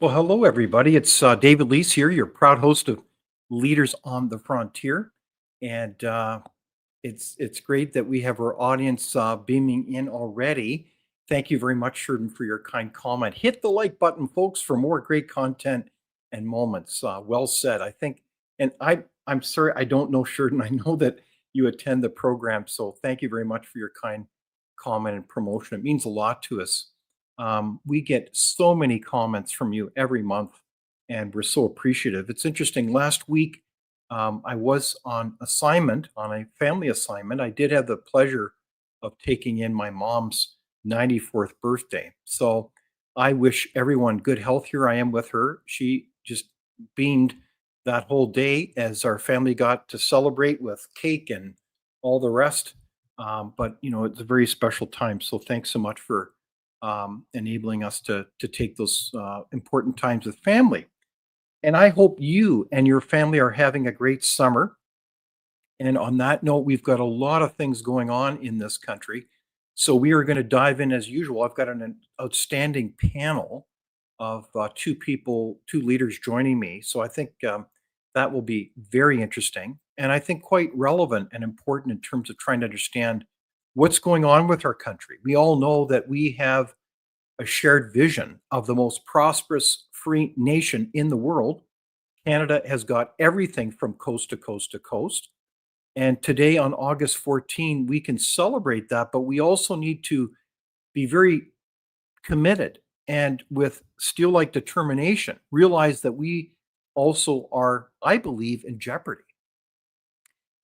Well, hello, everybody. It's David Leis here, your proud host of Leaders on the Frontier. And it's great that we have our audience beaming in already. Thank you very much, Sheridan, for your kind comment. Hit the like button, folks, for more great content and moments. Well said. I think, and I'm sorry, I don't know, Sheridan. I know that you attend the program, so thank you very much for your kind comment and promotion. It means a lot to us. We get so many comments from you every month, and we're so appreciative. It's interesting. Last week, I was on assignment, on a family assignment. I did have the pleasure of taking in my mom's 94th birthday. So I wish everyone good health. Here I am with her. She just beamed that whole day as our family got to celebrate with cake and all the rest. But it's a very special time. So thanks so much for enabling us to take those important times with family. And I hope you and your family are having a great summer. And on that note, we've got a lot of things going on in this country. So we are going to dive in as usual. I've got an outstanding panel of two leaders joining me. So I think that will be very interesting. And I think quite relevant and important in terms of trying to understand what's going on with our country. We all know that we have a shared vision of the most prosperous free nation in the world. Canada has got everything from coast to coast to coast. And today on August 14, we can celebrate that, but we also need to be very committed and with steel like determination, realize that we also are, I believe, in jeopardy.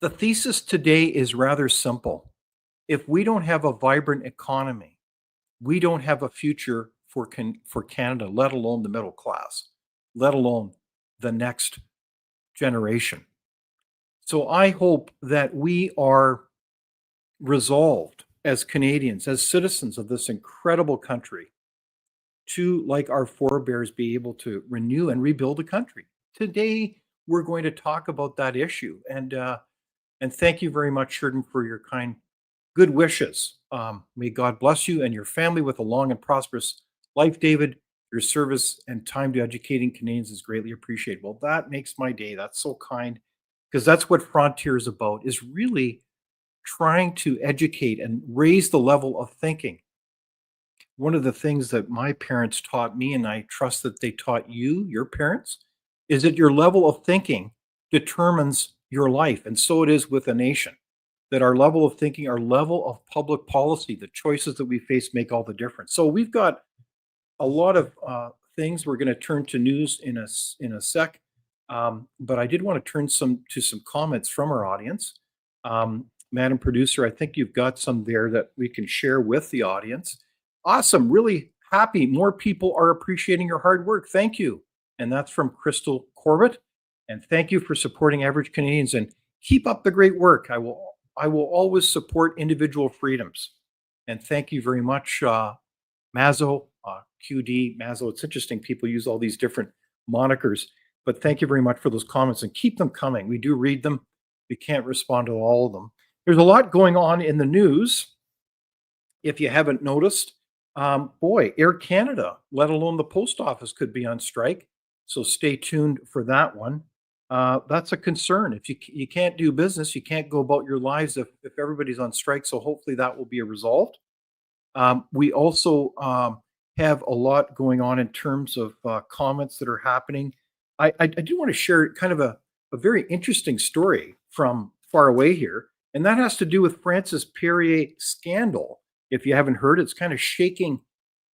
The thesis today is rather simple. If we don't have a vibrant economy, we don't have a future for Canada, let alone the middle class, let alone the next generation. So I hope that we are resolved as Canadians, as citizens of this incredible country, to, like our forebears, be able to renew and rebuild the country. Today, we're going to talk about that issue, and thank you very much, Sheridan, for your kind good wishes. May God bless you and your family with a long and prosperous life, David. Your service and time to educating Canadians is greatly appreciated. Well, that makes my day. That's so kind, because that's what Frontier is about, is really trying to educate and raise the level of thinking. One of the things that my parents taught me, and I trust that they taught you, your parents, is that your level of thinking determines your life. And so it is with a nation, that our level of thinking, our level of public policy, the choices that we face make all the difference. So we've got a lot of things. We're going to turn to news in a sec, but I did want to turn to some comments from our audience. Madam Producer, I think you've got some there that we can share with the audience. Awesome, really happy. More people are appreciating your hard work. Thank you. And that's from Crystal Corbett. And thank you for supporting average Canadians, and keep up the great work. I will always support individual freedoms. And thank you very much, Mazzo, QD, Mazzo. It's interesting, people use all these different monikers, but thank you very much for those comments, and keep them coming. We do read them. We can't respond to all of them. There's a lot going on in the news. If you haven't noticed, boy, Air Canada, let alone the post office, could be on strike. So stay tuned for that one. That's a concern. If you can't do business, you can't go about your lives if everybody's on strike. So hopefully that will be resolved. We also have a lot going on in terms of comments that are happening. I do want to share kind of a very interesting story from far away here, and that has to do with Francis Perrier scandal. If you haven't heard, it's kind of shaking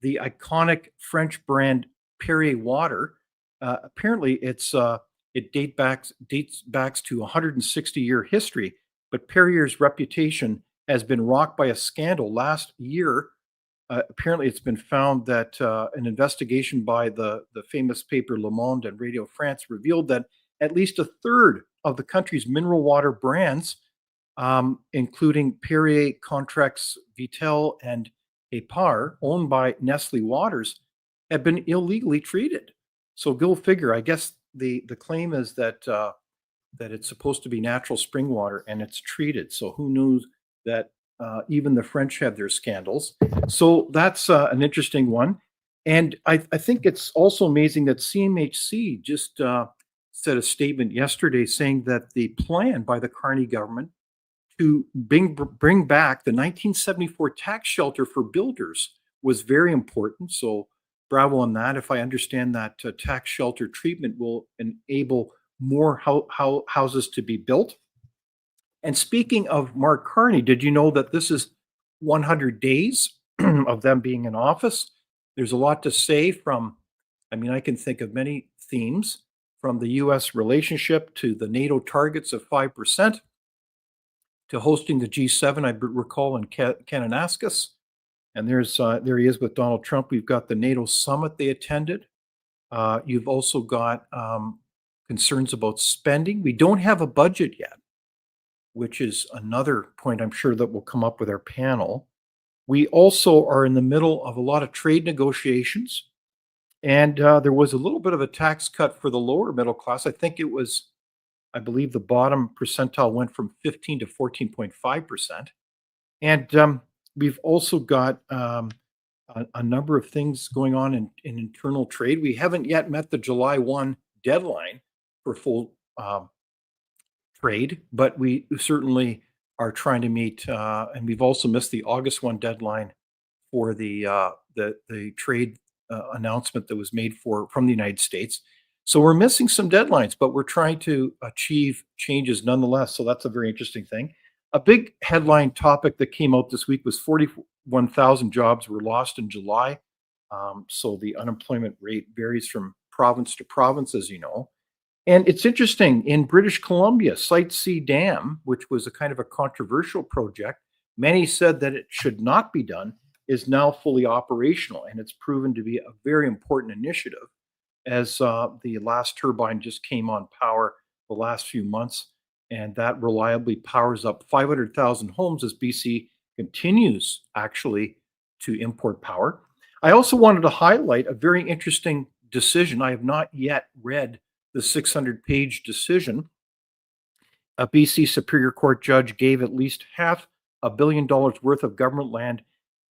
the iconic French brand Perrier water. Apparently, it dates back to 160-year history, but Perrier's reputation has been rocked by a scandal last year. Apparently, it's been found that an investigation by the famous paper Le Monde and Radio France revealed that at least a third of the country's mineral water brands, including Perrier, Contrex, Vitel, and Epar, owned by Nestle Waters, have been illegally treated. So go figure. I guess the claim is that that it's supposed to be natural spring water and it's treated. So who knew that even the French have their scandals? So that's an interesting one. And I think it's also amazing that CMHC just said a statement yesterday saying that the plan by the Carney government to bring back the 1974 tax shelter for builders was very important. So bravo on that. If I understand that tax shelter treatment will enable more houses to be built. And speaking of Mark Carney, did you know that this is 100 days of them being in office? There's a lot to say from, I mean, I can think of many themes from the US relationship to the NATO targets of 5% to hosting the G7, I recall in Kananaskis. And there he is with Donald Trump. We've got the NATO summit they attended. You've also got concerns about spending. We don't have a budget yet, which is another point I'm sure that will come up with our panel. We also are in the middle of a lot of trade negotiations. And there was a little bit of a tax cut for the lower middle class. I believe the bottom percentile went from 15 to 14.5%. And we've also got a number of things going on in internal trade. We haven't yet met the July 1 deadline for full trade, but we certainly are trying to meet, and we've also missed the August 1 deadline for the trade announcement that was made from the United States. So we're missing some deadlines, but we're trying to achieve changes nonetheless. So that's a very interesting thing. A big headline topic that came out this week was 41,000 jobs were lost in July. So the unemployment rate varies from province to province, as you know. And it's interesting, in British Columbia, Site C Dam, which was a kind of a controversial project, many said that it should not be done, is now fully operational. And it's proven to be a very important initiative as the last turbine just came on power the last few months. And that reliably powers up 500,000 homes as BC continues actually to import power. I also wanted to highlight a very interesting decision. I have not yet read the 600-page decision. A BC Superior Court judge gave at least $500 million worth of government land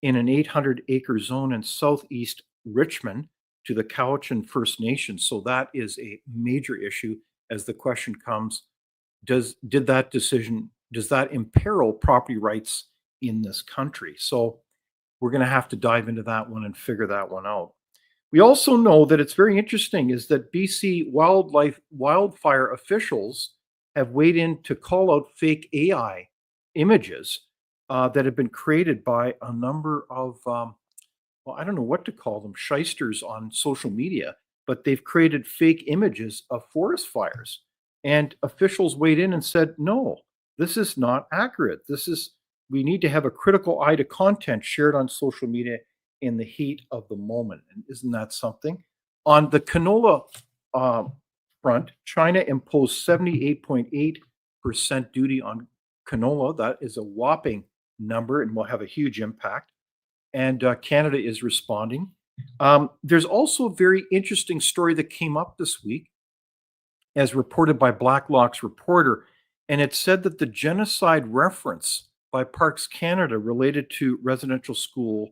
in an 800-acre zone in southeast Richmond to the Cowichan First Nation. So that is a major issue as the question comes, does that imperil property rights in this country? So we're going to have to dive into that one and figure that one out. We also know that it's very interesting is that BC wildfire officials have weighed in to call out fake AI images that have been created by a number of, well, I don't know what to call them, shysters on social media, but they've created fake images of forest fires. And officials weighed in and said, no, this is not accurate. We need to have a critical eye to content shared on social media in the heat of the moment. And isn't that something? On the canola front, China imposed 78.8% duty on canola. That is a whopping number and will have a huge impact. And Canada is responding. There's also a very interesting story that came up this week, as reported by Blacklock's reporter, and it said that the genocide reference by Parks Canada related to residential schools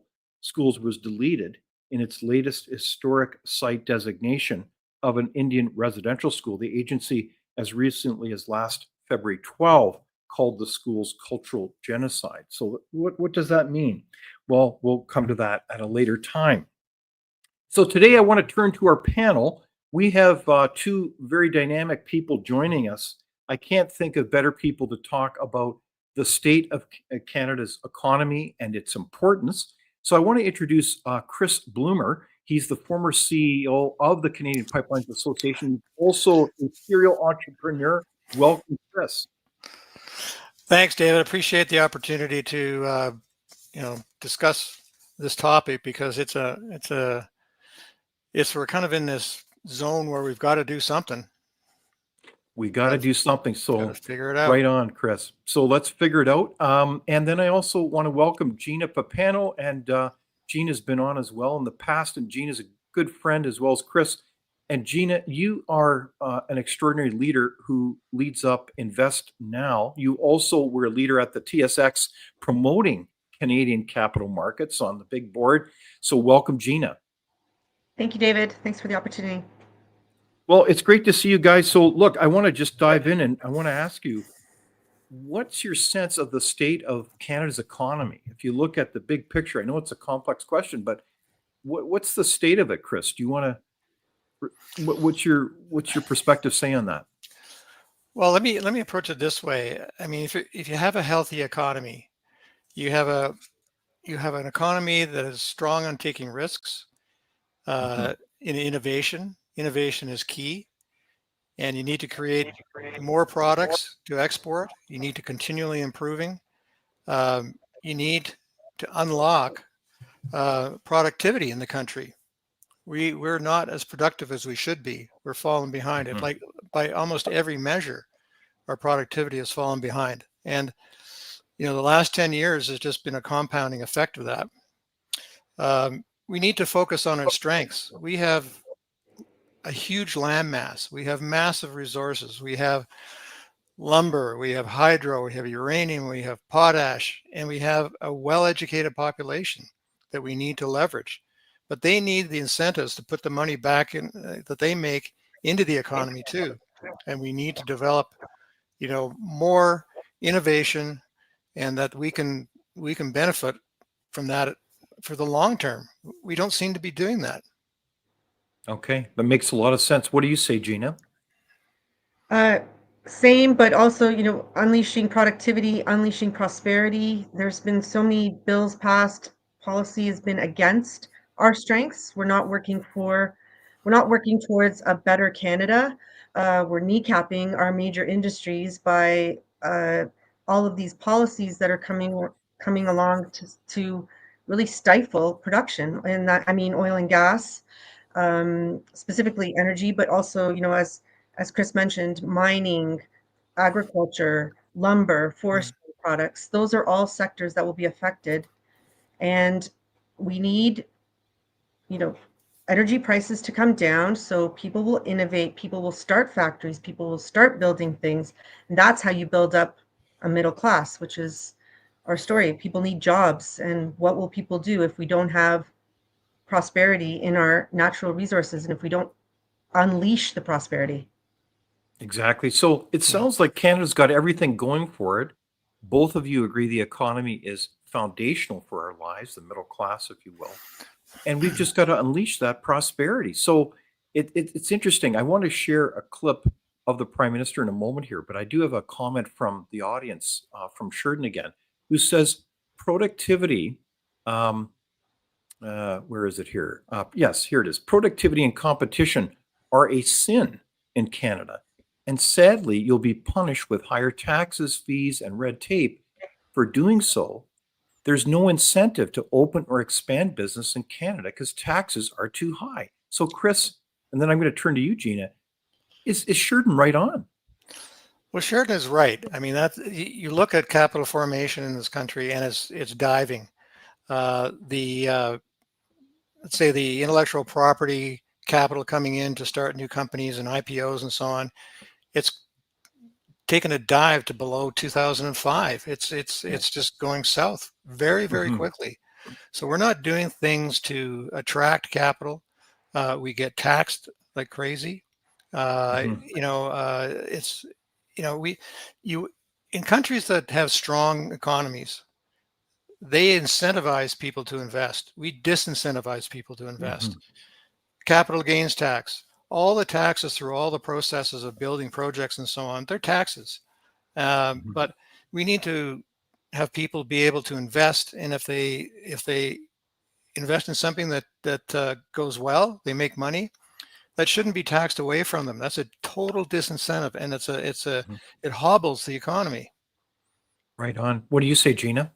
was deleted in its latest historic site designation of an Indian residential school. The agency, as recently as last February 12, called the school's cultural genocide. So what does that mean? Well, we'll come to that at a later time. So today I want to turn to our panel. We have two very dynamic people joining us. I can't think of better people to talk about the state of Canada's economy and its importance. So I want to introduce Chris Bloomer. He's the former CEO of the Canadian Pipelines Association, also a serial entrepreneur. Welcome, Chris. Thanks, David. I appreciate the opportunity to discuss this topic because we're kind of in this zone where we've got to do something. We got to do something. So figure it out. Right on, Chris. So let's figure it out. And then I also want to welcome Gina Pappano, and Gina's been on as well in the past, and Gina's a good friend as well as Chris. And Gina, you are an extraordinary leader who leads up Invest Now. You also were a leader at the TSX promoting Canadian capital markets on the big board. So welcome, Gina. Thank you, David. Thanks for the opportunity. Well, it's great to see you guys. So, look, I want to just dive in and I want to ask you, what's your sense of the state of Canada's economy? If you look at the big picture, I know it's a complex question, but what's the state of it, Chris? Do you want to? What's your perspective say on that? Well, let me approach it this way. I mean, if you have a healthy economy, you have a you have an economy that is strong on taking risks, Hmm. in innovation. Innovation is key, and you need to create more products to export. You need to continually improving. You need to unlock productivity in the country. We're not as productive as we should be. We're falling behind. It Hmm. like by almost every measure, our productivity has fallen behind. And the last 10 years has just been a compounding effect of that. We need to focus on our strengths. We have a huge land mass. We have massive resources. We have lumber, we have hydro, we have uranium, we have potash, and we have a well-educated population that we need to leverage. But they need the incentives to put the money back in that they make into the economy too. And we need to develop, more innovation, and that we can benefit from that for the long term. We don't seem to be doing that. Okay, that makes a lot of sense. What do you say, Gina? Uh, Same, but also, unleashing productivity, unleashing prosperity. There's been so many bills passed. Policy has been against our strengths. We're not working towards a better Canada. We're kneecapping our major industries by all of these policies that are coming along to really stifle production. And that, I mean, oil and gas, specifically energy, but also, as Chris mentioned, mining, agriculture, lumber, Mm. forestry products, those are all sectors that will be affected. And we need, you know, energy prices to come down so people will innovate, people will start factories, people will start building things. And that's how you build up a middle class, which is our story. People need jobs. And what will people do if we don't have prosperity in our natural resources and if we don't unleash the prosperity? Exactly. So it Yeah. sounds like Canada's got everything going for it. Both of you agree the economy is foundational for our lives, the middle class, if you will. And we've just got to unleash that prosperity. So it's interesting. I want to share a clip of the Prime Minister in a moment here, but I do have a comment from the audience, from Sheridan again, who says productivity. Um, where is it here? Yes, here it is. Productivity and competition are a sin in Canada. And sadly, you'll be punished with higher taxes, fees, and red tape for doing so. There's no incentive to open or expand business in Canada because taxes are too high. So, Chris, and then I'm going to turn to you, Gina. Is Sheridan right on? Well, Sheridan is right. I mean, you look at capital formation in this country, and it's diving. The Let's say the intellectual property capital coming in to start new companies and IPOs and so on, it's taken a dive to below 2005. Yeah. It's just going south very, very Hmm. quickly. So we're not doing things to attract capital. We get taxed like crazy. Hmm. It's we you in countries that have strong economies, they incentivize people to invest. We disincentivize people to Hmm. invest. Capital gains tax, all the taxes through all the processes of building projects and so on, they're taxes. Hmm. But we need to have people be able to invest, and if they invest in something that goes well, they make money. That shouldn't be taxed away from them. That's a total disincentive, and it hobbles the economy. Right on. What do you say, Gina?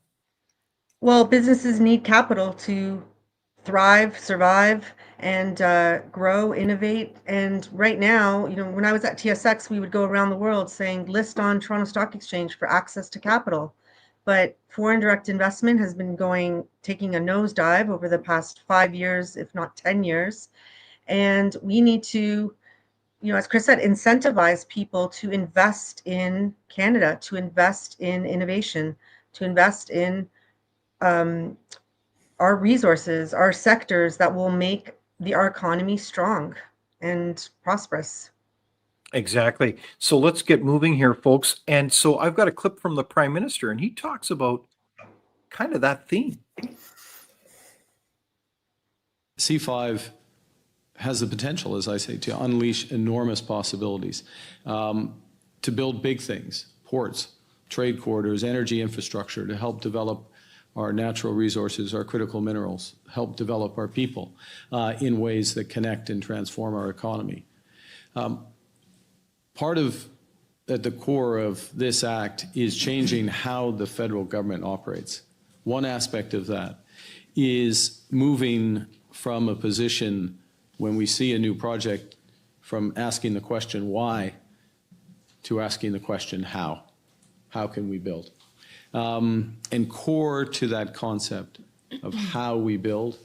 Well, businesses need capital to thrive, survive, and grow, innovate. And right now, when I was at TSX, we would go around the world saying, list on Toronto Stock Exchange for access to capital. But foreign direct investment has been taking a nosedive over the past 5 years, if not 10 years. And we need to, as Chris said, incentivize people to invest in Canada, to invest in innovation, to invest in um, our resources, our sectors that will make our economy strong and prosperous. Exactly. So let's get moving here, folks. And so I've got a clip from the Prime Minister, and he talks about kind of that theme. C5 has the potential, as I say, to unleash enormous possibilities, to build big things, ports, trade corridors, energy infrastructure, to help develop our natural resources, our critical minerals, help develop our people in ways that connect and transform our economy. Part of, at the core of this act is changing how the federal government operates. One aspect of that is moving from a position when we see a new project from asking the question why to asking the question how. How can we build? And core to that concept of how we build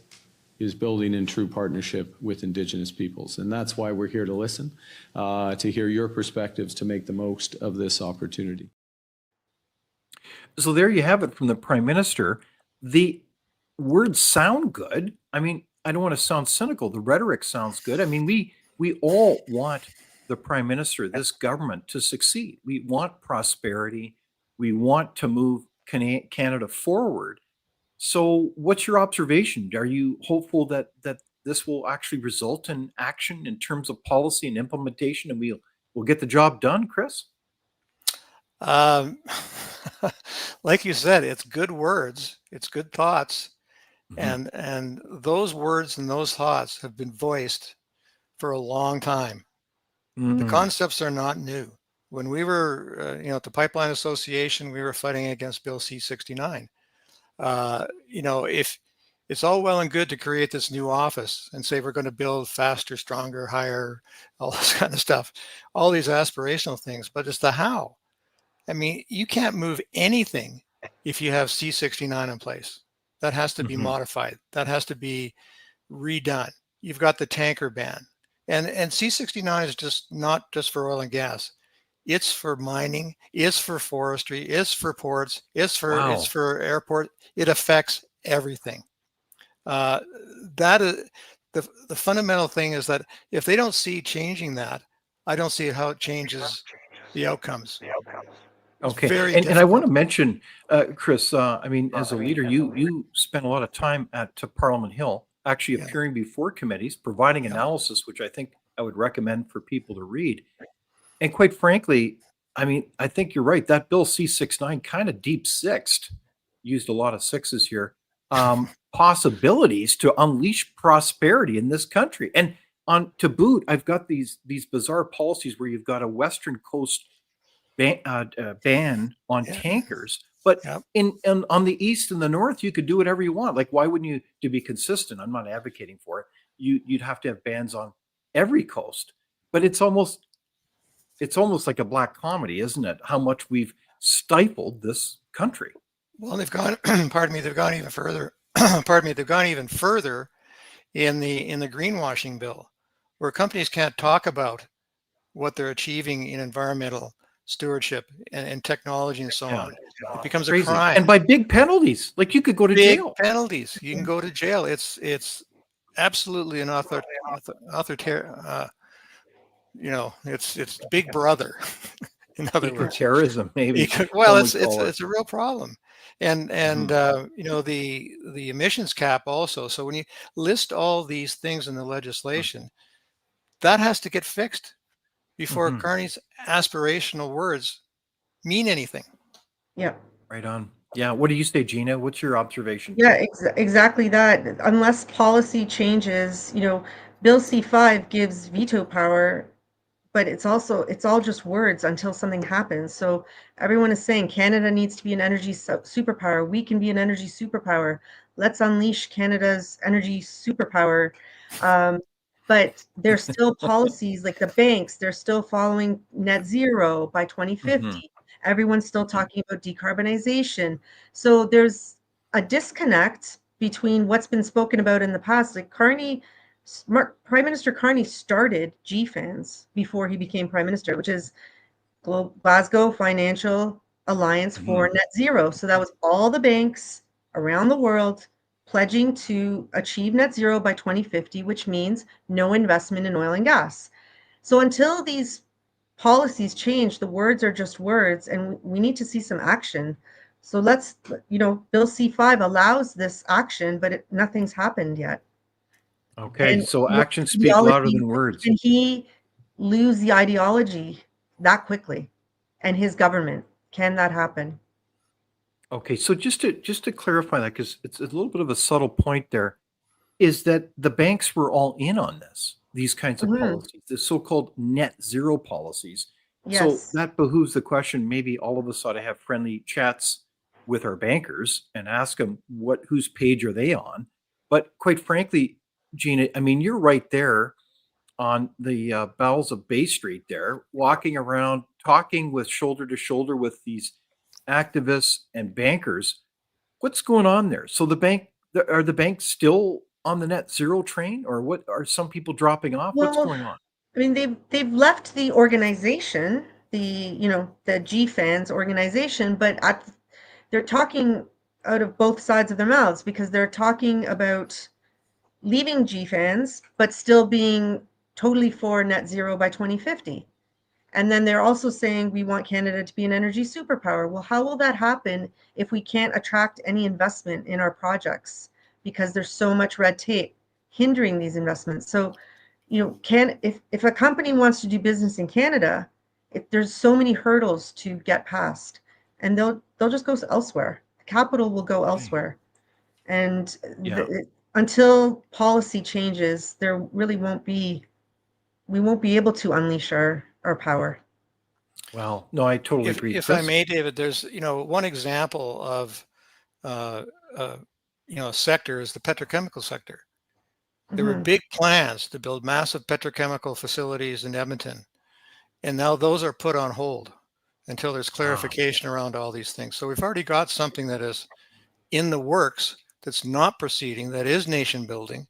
is building in true partnership with Indigenous peoples. And that's why we're here to listen, to hear your perspectives, to make the most of this opportunity. So there you have it from the Prime Minister. The words sound good. I mean, I don't want to sound cynical. The rhetoric sounds good. I mean, we all want the Prime Minister, this government, to succeed. We want prosperity. We want to move Canada forward. So what's your observation? Are you hopeful that this will actually result in action in terms of policy and implementation, and we'll get the job done, Chris? Um, like you said, it's good words, it's good thoughts, and those words and those thoughts have been voiced for a long time. The concepts are not new. When we were, at the Pipeline Association, we were fighting against Bill C-69. If it's all well and good to create this new office and say we're going to build faster, stronger, higher, all this kind of stuff, all these aspirational things, but it's the how. I mean, you can't move anything if you have C-69 in place. That has to be modified. That has to be redone. You've got the tanker ban. And C-69 is just not just for oil and gas. It's for mining, it's for forestry, it's for ports, it's for airport. It affects everything. That is the fundamental thing is that if they don't see changing that, I don't see how it changes the outcomes. Okay. And I want to mention, Chris, I mean, as a leader, you spent a lot of time at Parliament Hill, actually appearing before committees, providing analysis, which I think I would recommend for people to read. And quite frankly, I mean, I think you're right. That Bill C-69 kind of deep sixed, used a lot of sixes here, possibilities to unleash prosperity in this country. And on to boot, I've got these bizarre policies where you've got a Western Coast ban on tankers, but in on the east and the north, you could do whatever you want. Like, why wouldn't you, to be consistent? I'm not advocating for it. You'd have to have bans on every coast, but it's almost like a black comedy, isn't it? How much we've stifled this country. Well, they've gone, pardon me, they've gone even further. Pardon me, they've gone even further in the greenwashing bill, where companies can't talk about what they're achieving in environmental stewardship and technology and so on. It becomes a crime. And by big penalties, like you could go to jail. Big penalties. You can go to jail. It's absolutely an authoritarian, it's Big Brother. In other words, terrorism, maybe. Well, it's a real problem. And the emissions cap also. So when you list all these things in the legislation, that has to get fixed before Carney's aspirational words mean anything. Yeah. Right on. Yeah. What do you say, Gina? What's your observation? Yeah, exactly that. Unless policy changes, Bill C-5 gives veto power, but it's all just words until something happens. So everyone is saying Canada needs to be an energy superpower. We can be an energy superpower. Let's unleash Canada's energy superpower. But there's still policies like the banks, they're still following net zero by 2050. Everyone's still talking about decarbonization. So there's a disconnect between what's been spoken about in the past. Like Prime Minister Carney started GFANZ before he became Prime Minister, which is Glasgow Financial Alliance for Net Zero. So that was all the banks around the world pledging to achieve net zero by 2050, which means no investment in oil and gas. So until these policies change, the words are just words, and we need to see some action. So let's, Bill C5 allows this action, but nothing's happened yet. Okay, And so with actions speak louder ideology, than words. can he lose the ideology that quickly? And his government, can that happen? Okay, so just to clarify that, because it's a little bit of a subtle point there, is that the banks were all in on this, these kinds of Mhm. policies, the so-called net zero policies. So Yes. that behooves the question, maybe all of us ought to have friendly chats with our bankers and ask them whose page are they on? But quite frankly, Gina, I mean, you're right there on the bowels of Bay Street there, walking around, talking with shoulder to shoulder with these activists and bankers. What's going on there? So are the banks still on the net zero train, or what? Are some people dropping off? What's Well, going on? I mean, they've left the organization, the GFANS organization, but they're talking out of both sides of their mouths, because they're talking about leaving GFANS, but still being totally for net zero by 2050. And then they're also saying we want Canada to be an energy superpower. Well, how will that happen if we can't attract any investment in our projects, because there's so much red tape hindering these investments? So, if a company wants to do business in Canada, there's so many hurdles to get past, and they'll just go elsewhere. Capital will go elsewhere, and Yeah. until policy changes, there really won't be we won't be able to unleash our power. Well, no, I totally agree, If I Chris. may, David, there's one example of a sector is the petrochemical sector. There were Mhm. big plans to build massive petrochemical facilities in Edmonton, and now those are put on hold until there's Ah, clarification around all these things. So we've already got something that is in the works that's not proceeding, that is nation building,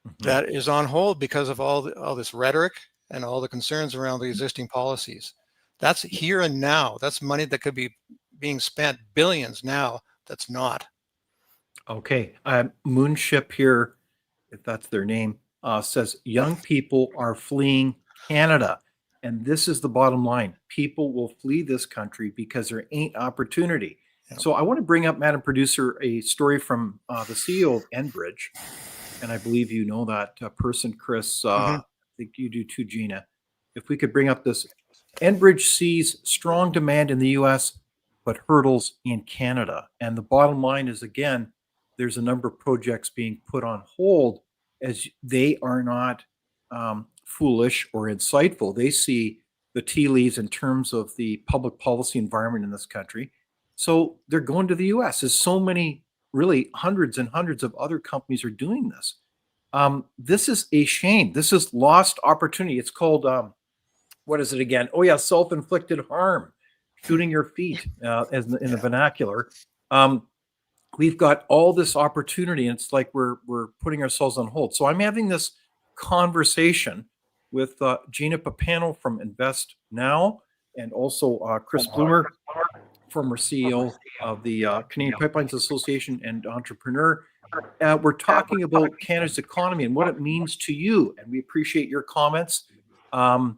mhm. that is on hold because of all this rhetoric and all the concerns around the existing policies. That's here and now. That's money that could be being spent, billions now, that's not. Okay. Moonship here, if that's their name, says young people are fleeing Canada. And this is the bottom line. People will flee this country because there ain't opportunity. Yeah. So I want to bring up, Madam Producer, a story from the CEO of Enbridge. And I believe you know that person, Chris. I think you do too, Gina. If we could bring up this, Enbridge sees strong demand in the US, but hurdles in Canada. And the bottom line is, again, there's a number of projects being put on hold as they are not foolish or insightful. They see the tea leaves in terms of the public policy environment in this country. So they're going to the US, as so many, really hundreds and hundreds of other companies are doing this. This is a shame. This is lost opportunity. It's called, what is it again? Oh, yeah, self inflicted harm, shooting your feet, as in the Yeah. vernacular. Um, we've got all this opportunity, and it's like we're putting ourselves on hold. So I'm having this conversation with Gina Pappano from Invest Now, and also Chris Bloomer, former CEO of the Canadian Pipelines Association and entrepreneur. We're talking about Canada's economy and what it means to you, and we appreciate your comments. Um,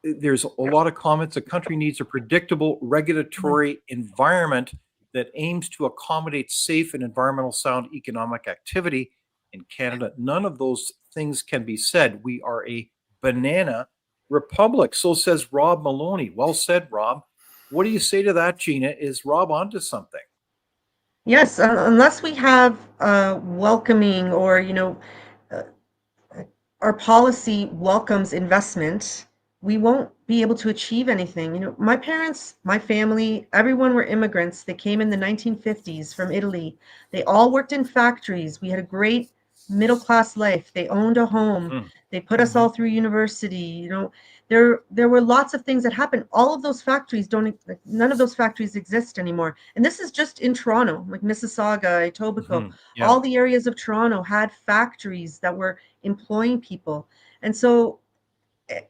there's a lot of comments. The country needs a predictable regulatory environment that aims to accommodate safe and environmental sound economic activity. In Canada, none of those things can be said. We are a banana republic. So says Rob Maloney. Well said, Rob. What do you say to that, Gina? Is Rob onto something? Yes, unless we have welcoming, or uh, our policy welcomes investment, we won't be able to achieve anything. My parents, my family, everyone were immigrants. They came in the 1950s from Italy. They all worked in factories. We had a great middle class life. They owned a home. Mhm. They put us all through university. There were lots of things that happened. All of those factories don't, like, none of those factories exist anymore. And this is just in Toronto, like Mississauga, Etobicoke. Yeah. All the areas of Toronto had factories that were employing people. And so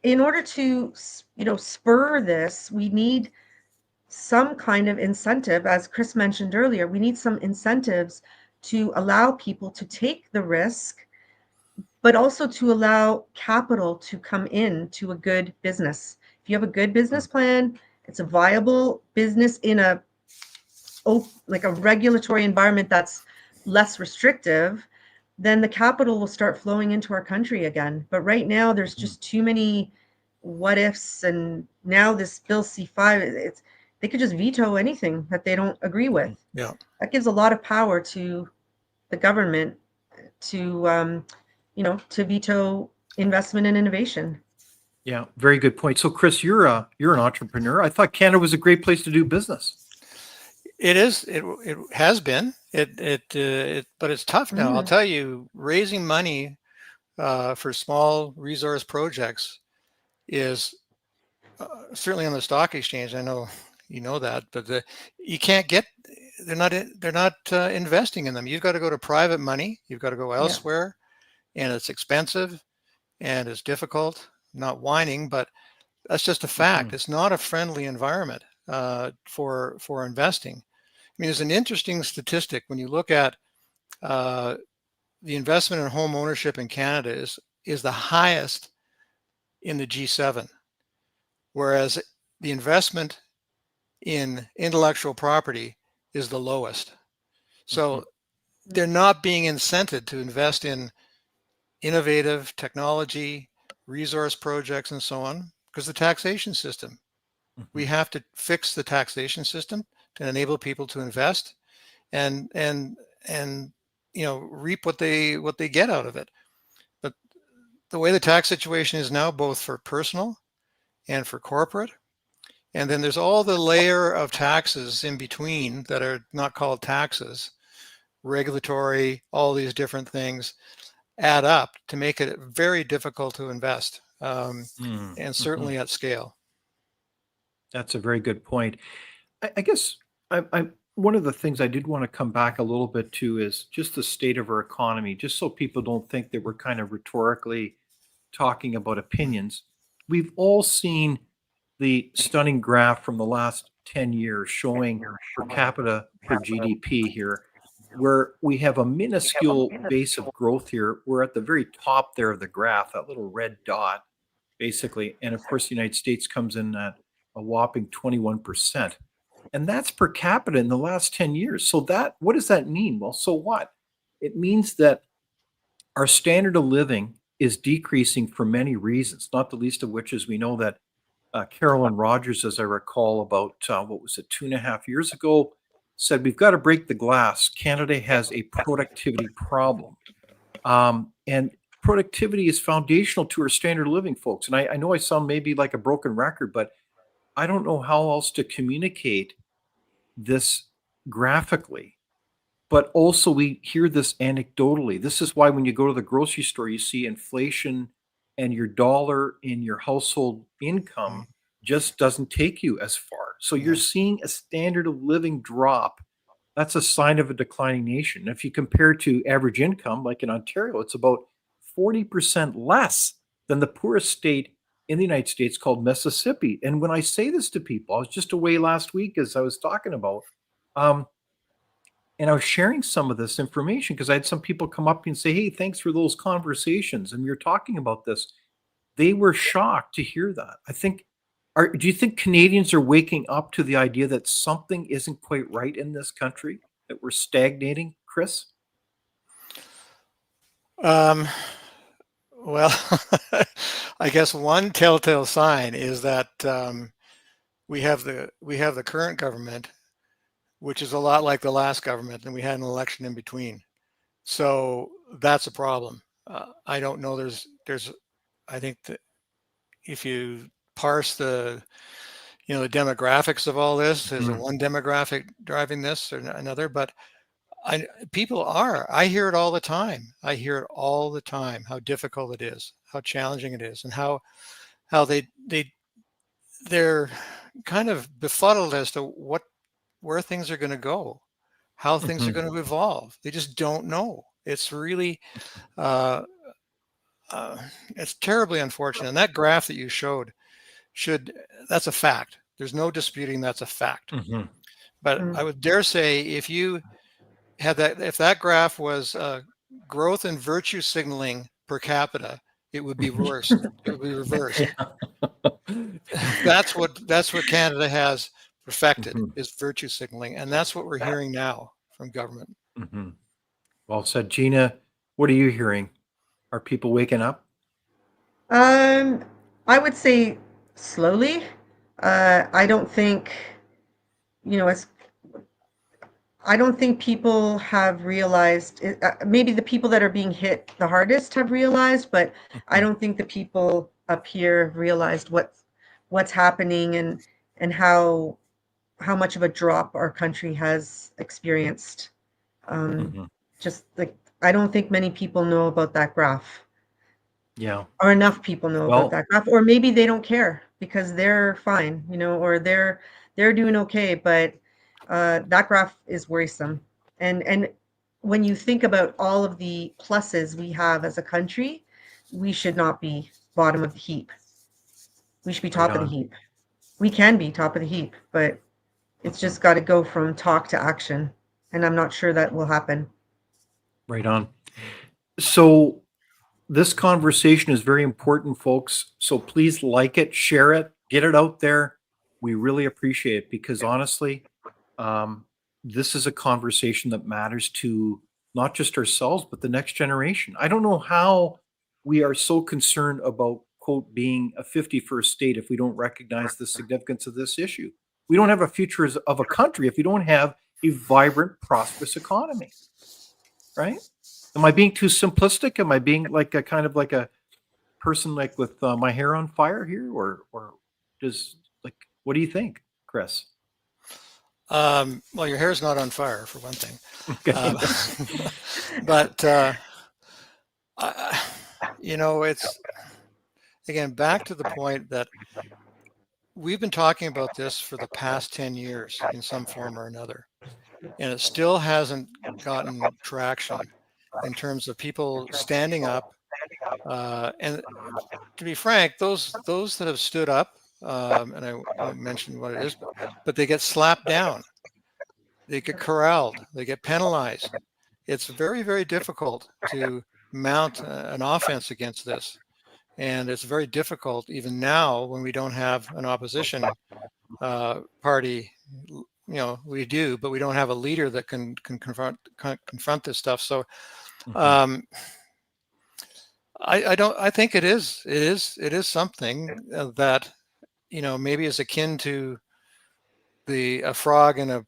in order to spur this, we need some kind of incentive. As Chris mentioned earlier, we need some incentives to allow people to take the risk, but also to allow capital to come in to a good business. If you have a good business plan, it's a viable business in a like a regulatory environment that's less restrictive, then the capital will start flowing into our country again. But right now, there's just too many what ifs, and now this Bill C5, they could just veto anything that they don't agree with. Yeah. That gives a lot of power to the government to to veto investment and innovation. Yeah, very good point. So, Chris, you're an entrepreneur. I thought Canada was a great place to do business. It is. It has been. But it's tough now. I'll tell you, raising money for small resource projects is certainly on the stock exchange. I know you know that, but you can't get. They're not investing in them. You've got to go to private money. You've got to go elsewhere, and it's expensive, and it's difficult. Not whining, but that's just a fact. It's not a friendly environment for investing. I mean, there's an interesting statistic when you look at the investment in home ownership in Canada is the highest in the G7, whereas the investment in intellectual property is the lowest. So they're not being incented to invest in innovative technology, resource projects, and so on, because the taxation system. We have to fix the taxation system to enable people to invest and reap what they get out of it. But the way the tax situation is now, both for personal and for corporate, and then there's all the layer of taxes in between that are not called taxes, regulatory, all these different things add up to make it very difficult to invest, and certainly at scale. That's a very good point. I guess I one of the things I did want to come back a little bit to is just the state of our economy, just so people don't think that we're kind of rhetorically talking about opinions. We've all seen the stunning graph from the last 10 years showing per capita per GDP here, where we have a minuscule base of growth here. We're at the very top there of the graph, that little red dot, basically. And of course, the United States comes in at a whopping 21%. And that's per capita in the last 10 years. So what does that mean? Well, so what? It means that our standard of living is decreasing for many reasons, not the least of which is we know that Carolyn Rogers, as I recall, about what was it, 2.5 years ago, said we've got to break the glass. Canada has a productivity problem. And productivity is foundational to our standard of living, folks. And I know I sound maybe like a broken record, but I don't know how else to communicate this graphically. But also we hear this anecdotally. This is why when you go to the grocery store, you see inflation and your dollar in your household income just doesn't take you as far. So you're seeing a standard of living drop. That's a sign of a declining nation. If you compare to average income, like in Ontario, it's about 40% less than the poorest state in the United States called Mississippi. And when I say this to people, I was just away last week, as I was talking about, and I was sharing some of this information because I had some people come up and say, hey, thanks for those conversations. And we were talking about this. They were shocked to hear that. I think, do you think Canadians are waking up to the idea that something isn't quite right in this country, that we're stagnating, Chris? Well, I guess one telltale sign is that we have the current government, which is a lot like the last government, and we had an election in between. So that's a problem. I don't know. I think that if you parse the demographics of all this, is one demographic driving this or another? But I hear it all the time. I hear it all the time, how difficult it is, how challenging it is, and how they're kind of befuddled as to where things are going to go, how things are going to evolve. They just don't know. It's really, it's terribly unfortunate. And that graph that you showed that's a fact. There's no disputing that's a fact. But I would dare say if you if that graph was growth and virtue signaling per capita, it would be worse. It would be reversed. That's what Canada has perfected, Mhm. is virtue signaling, and that's what we're hearing now from government. Mhm. Well said, Gina. What are you hearing? Are people waking up? Um, I would say slowly. I don't think, you know, as I don't think people have realized, maybe the people that are being hit the hardest have realized, but I Mhm. don't think the people up here realized what's happening and how much of a drop our country has experienced. Um, Mhm. just like I don't think many people know about that graph, Yeah. or enough people know about Well, that graph, or maybe they don't care because they're fine, you know, or they're doing okay. But that graph is worrisome. And when you think about all of the pluses we have as a country, we should not be bottom of the heap. We should be right top of the on. heap. We can be top of the heap, but it's Mhm. just got to go from talk to action. And I'm not sure that will happen. Right on. So this conversation is very important, folks. So please like it, share it, get it out there. We really appreciate it because honestly, um, this is a conversation that matters to not just ourselves, but the next generation. I don't know how we are so concerned about, quote, being a 51st state if we don't recognize the significance of this issue. We don't have a future of a country if we don't have a vibrant, prosperous economy, right? Am I being too simplistic? Am I being like a kind of like a person like with my hair on fire here, or does like what do you think, Chris? Well, your hair's not on fire, for one thing. Okay. But it's, again, back to the point that we've been talking about this for the past 10 years in some form or another, and it still hasn't gotten traction in terms of people standing up. And to be frank, those that have stood up, and I won't mention what it is, but they get slapped down, they get corralled, they get penalized. It's very, very difficult to mount an offense against this. And it's very difficult even now when we don't have an opposition party. We do, but we don't have a leader that can confront this stuff. So Mhm. um, I don't. I think it is something that maybe is akin to a frog in a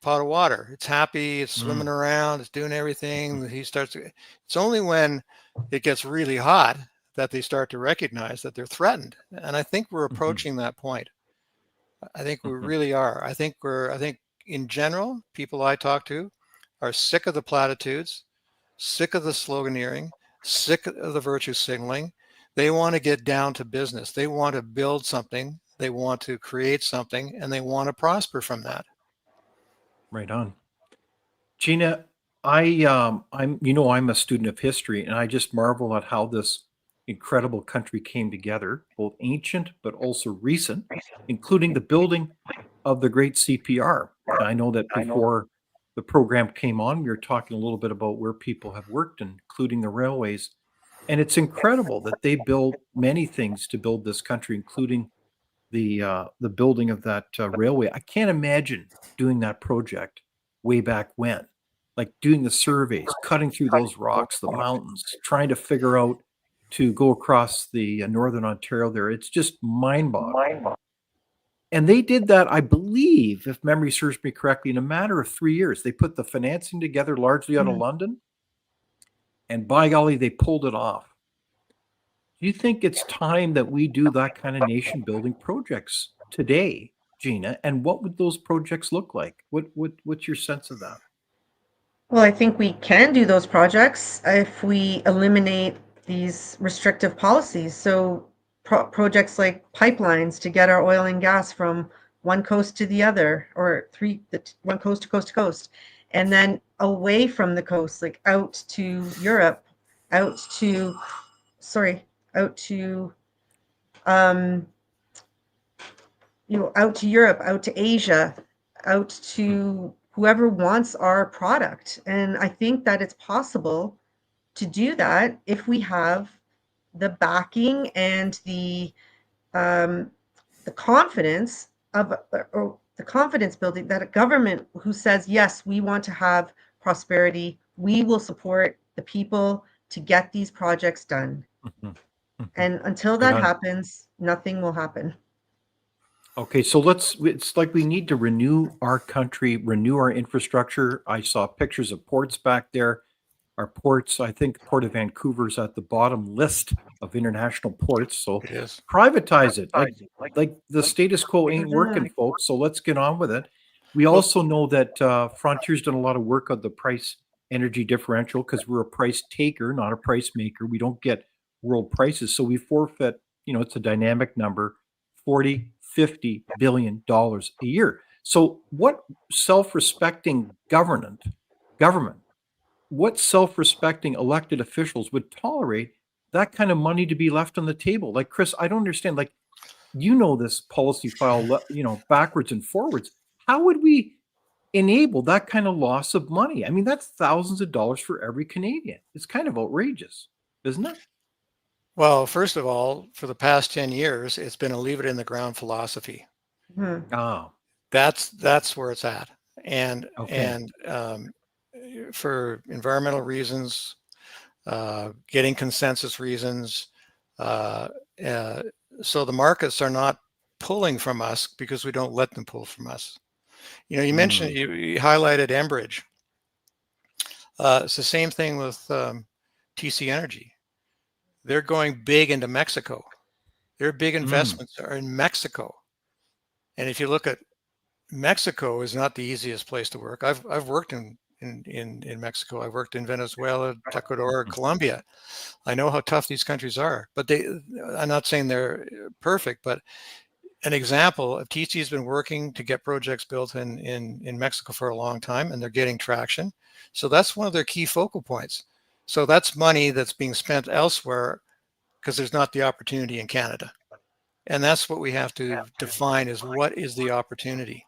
pot of water. It's happy, it's swimming Mm. around, it's doing everything. It's only when it gets really hot that they start to recognize that they're threatened. And I think we're Mhm. approaching that point. I think we Mhm. really are. I think in general, people I talk to are sick of the platitudes, sick of the sloganeering, sick of the virtue signaling. They want to get down to business. They want to build something, they want to create something, and they want to prosper from that. Right on. Gina, I'm I'm a student of history, and I just marvel at how this incredible country came together, both ancient but also recent, including the building of the great CPR. I know that before the program came on, we were talking a little bit about where people have worked, including the railways. And it's incredible that they built many things to build this country, including the building of that railway. I can't imagine doing that project way back when, like doing the surveys, cutting through those rocks, the mountains, trying to figure out to go across the northern Ontario there. It's just mind-boggling. And they did that, I believe, if memory serves me correctly, in a matter of 3 years. They put the financing together largely out of Mm. London, and by golly, they pulled it off. Do you think it's time that we do that kind of nation building projects today, Gina? And what would those projects look like? What's your sense of that? Well, I think we can do those projects if we eliminate these restrictive policies. So projects like pipelines to get our oil and gas from one coast to the other, or one coast to coast to coast, and then away from the coast, like out to Europe, out to, sorry, out to, um, out to Europe, out to Asia, out Mhm. to whoever wants our product. And I think that it's possible to do that if we have the backing and the confidence of, or the confidence building, that a government who says, yes, we want to have prosperity, we will support the people to get these projects done. Mhm. Mhm. And until Right that on. happens, nothing will happen. Okay, so it's like we need to renew our country, renew our infrastructure. I saw pictures of ports back there. Our ports, I think Port of Vancouver's at the bottom list of international ports. So It is. privatize it. Like the status quo ain't working, Mhm. folks. So let's get on with it. We Well, also know that Frontier's done a lot of work on the price energy differential because we're a price taker, not a price maker. We don't get world prices. So we forfeit, it's a dynamic number, 40, 50 billion dollars a year. So what self-respecting government, what self-respecting elected officials would tolerate that kind of money to be left on the table? Like, Chris, I don't understand. Like, this policy file, backwards and forwards. How would we enable that kind of loss of money? I mean, that's thousands of dollars for every Canadian. It's kind of outrageous, isn't it? well, first of all, for the past 10 years, it's been a leave it in the ground philosophy. Mhm. Oh, That's where it's at. And okay. for environmental reasons, getting consensus reasons, uh, uh, so the markets are not pulling from us because we don't let them pull from us. You mentioned, Mm, you highlighted Enbridge. It's the same thing with TC Energy. They're going big into Mexico. Their big mm, investments are in Mexico. And if you look at Mexico, is not the easiest place to work. I've worked in Mexico. I've worked in Venezuela, Ecuador, mm, Colombia. I know how tough these countries are. But I'm not saying they're perfect, but an example of TC has been working to get projects built in Mexico for a long time, and they're getting traction. So that's one of their key focal points. So that's money that's being spent elsewhere because there's not the opportunity in Canada. And that's what we have to define, is what is the opportunity.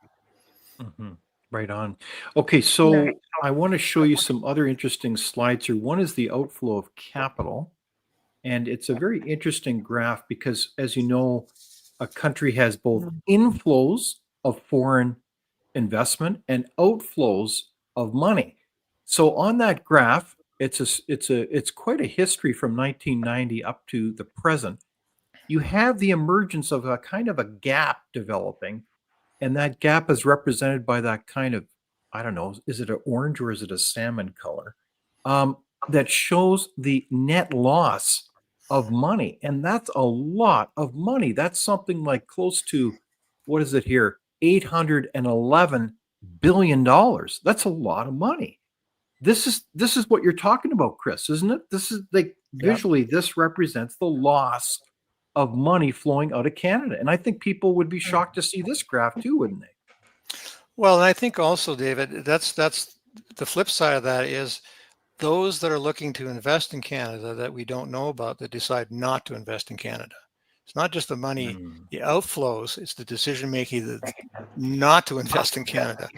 mhm. Right on. Okay, Yeah. so I want to show you some other interesting slides here. One is the outflow of capital. And it's a very interesting graph because, as you know, a country has both Mhm. inflows of foreign investment and outflows of money. So on that graph, it's quite a history from 1990 up to the present. You have the emergence of a kind of a gap developing, and that gap is represented by that kind of, I don't know, is it an orange or is it a salmon color? That shows the net loss of money. And that's a lot of money. That's something like close to, what is it here? $811 billion. That's a lot of money. This is what you're talking about, Chris, isn't it? This is like Yeah. visually, this represents the loss of money flowing out of Canada. And I think people would be shocked to see this graph too, wouldn't they? Well, and I think also, David, that's the flip side of that is those that are looking to invest in Canada that we don't know about, that decide not to invest in Canada. It's not just the money, Mm, the outflows, it's the decision making that's not to invest in Canada.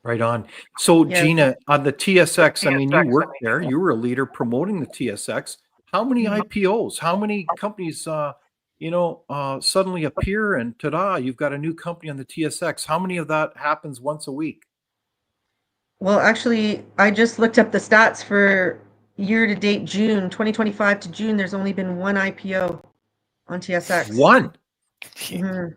right on. So, Yes. Gina, on the TSX, I mean, you worked there. You were a leader promoting the TSX. How many Mhm. IPOs? How many companies, suddenly appear and ta-da, you've got a new company on the TSX? How many of that happens once a week? Well, actually, I just looked up the stats for year to date, June 2025 to June. There's only been one IPO on TSX. One. Mhm.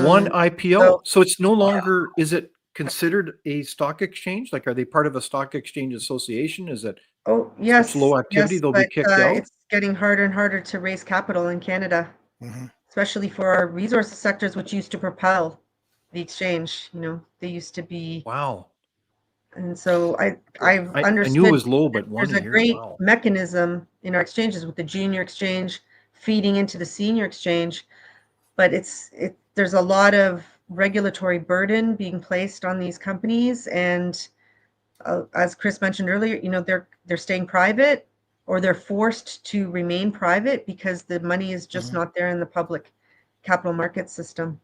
One So IPO. So it's no longer, is it considered a stock exchange? Like, are they part of a stock exchange association? Is it oh, such yes, low activity yes, they'll be but, kicked out? it's getting harder and harder to raise capital in Canada, Mhm. especially for our resources sectors, which used to propel the exchange. They used to be, Wow. and so I've I knew it understood was low, that but one there's a a year. great Wow. mechanism in our exchanges with the junior exchange feeding into the senior exchange, but there's a lot of regulatory burden being placed on these companies, and as Chris mentioned earlier, they're staying private, or they're forced to remain private because the money is just Mhm. not there in the public capital market system.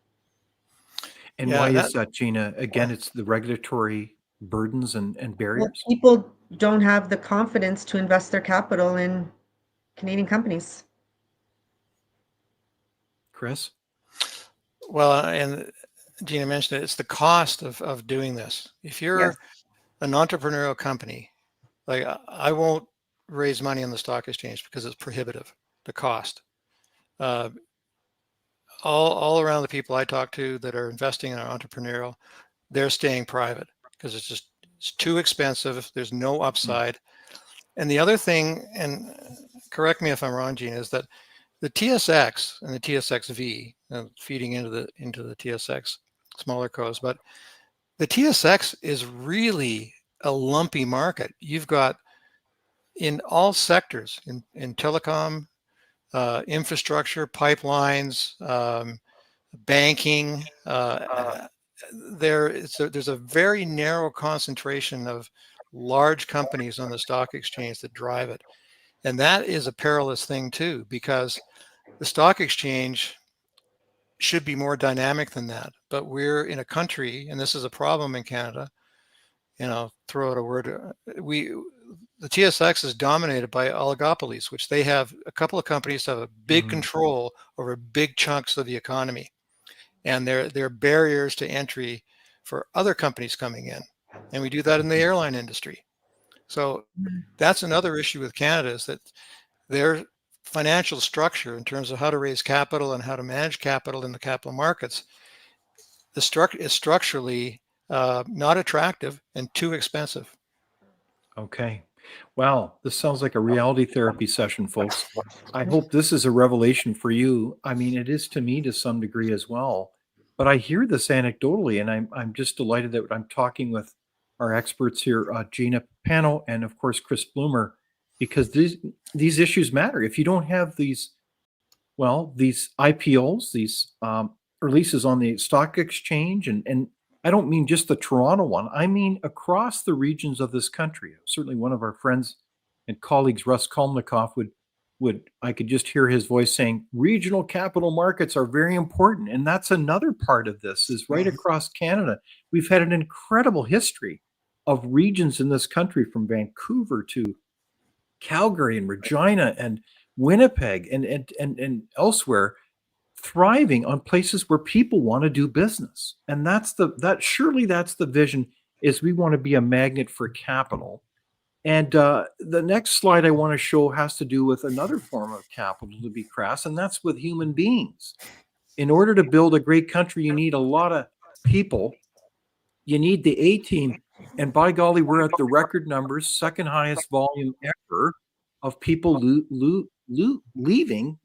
And Yeah, why that is that, Gina? Again, it's the regulatory burdens and Well, barriers? people don't have the confidence to invest their capital in Canadian companies. Chris? well, and Gina mentioned it, it's the cost of doing this. If Yes. you're an entrepreneurial company, like I won't raise money on the stock exchange because it's prohibitive, the cost. Uh, all around the people I talk to that are investing in entrepreneurial, they're staying private because it's too expensive. There's no Mm. upside. And the other thing, and correct me if I'm wrong, Gina, is that the TSX and the TSXV, feeding into the TSX smaller codes, but the TSX is really a lumpy market. You've got in all sectors, in telecom, infrastructure, pipelines, banking. There's a very narrow concentration of large companies on the stock exchange that drive it. And that is a perilous thing too, because the stock exchange should be more dynamic than that. But we're in a country, and this is a problem in Canada, throw out a word, the TSX is dominated by oligopolies, which they have a couple of companies have a big control over big chunks of the economy. And they're barriers to entry for other companies coming in. And we do that in the airline industry. So that's another issue with Canada, is that their financial structure in terms of how to raise capital and how to manage capital in the capital markets, the structure is structurally not attractive and too expensive. Okay. Wow, this sounds like a reality therapy session, folks. I hope this is a revelation for you. I mean, it is to me to some degree as well. But I hear this anecdotally, and I'm just delighted that I'm talking with our experts here, Gina Pappano and of course Chris Bloomer, because these issues matter. If you don't have these IPOs, these releases on the stock exchange, and I don't mean just the Toronto one. I mean across the regions of this country. Certainly, one of our friends and colleagues, Russ Kolnikoff, would I could just hear his voice saying regional capital markets are very important, and that's another part of this. Is right across Canada, we've had an incredible history of regions in this country, from Vancouver to Calgary and Regina and Winnipeg and elsewhere, thriving on places where people want to do business. And that's the vision, is we want to be a magnet for capital. And the next slide I want to show has to do with another form of capital, to be crass, and that's with human beings. In order to build a great country, you need a lot of people. You need the A team. And by golly, we're at the record numbers, second highest volume ever of people leaving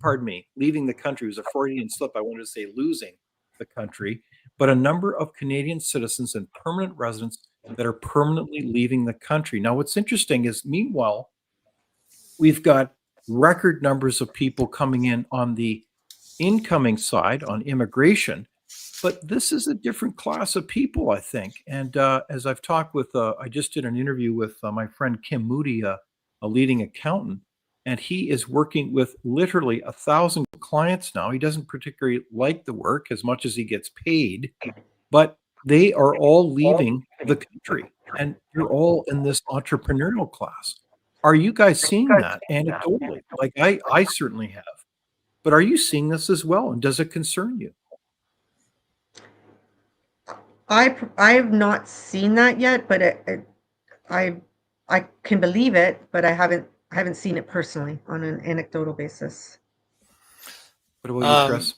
the country. It was a Freudian slip. I wanted to say losing the country, but a number of Canadian citizens and permanent residents that are permanently leaving the country. Now, what's interesting is, meanwhile, we've got record numbers of people coming in on the incoming side on immigration, but this is a different class of people, I think. And as I've talked with, I just did an interview with my friend Kim Moody, a leading accountant, and he is working with literally 1,000 clients now. He doesn't particularly like the work as much as he gets paid, but they are all leaving the country, and they're all in this entrepreneurial class. Are you guys seeing that anecdotally? Like I certainly have. But are you seeing this as well, and does it concern you? I have not seen that yet, but I I can believe it, but I haven't seen it personally on an anecdotal basis. What about you, Chris?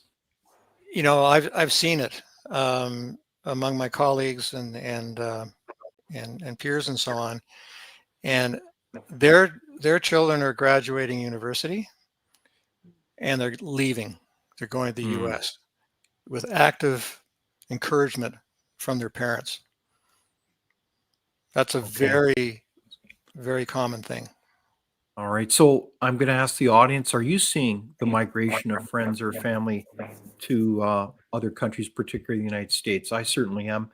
I've seen it among my colleagues and peers and so on, and their children are graduating university, and they're leaving. They're going to the U.S. with active encouragement from their parents. That's a very, very common thing. All right. So I'm going to ask the audience, are you seeing the migration of friends or family to other countries, particularly the United States? I certainly am.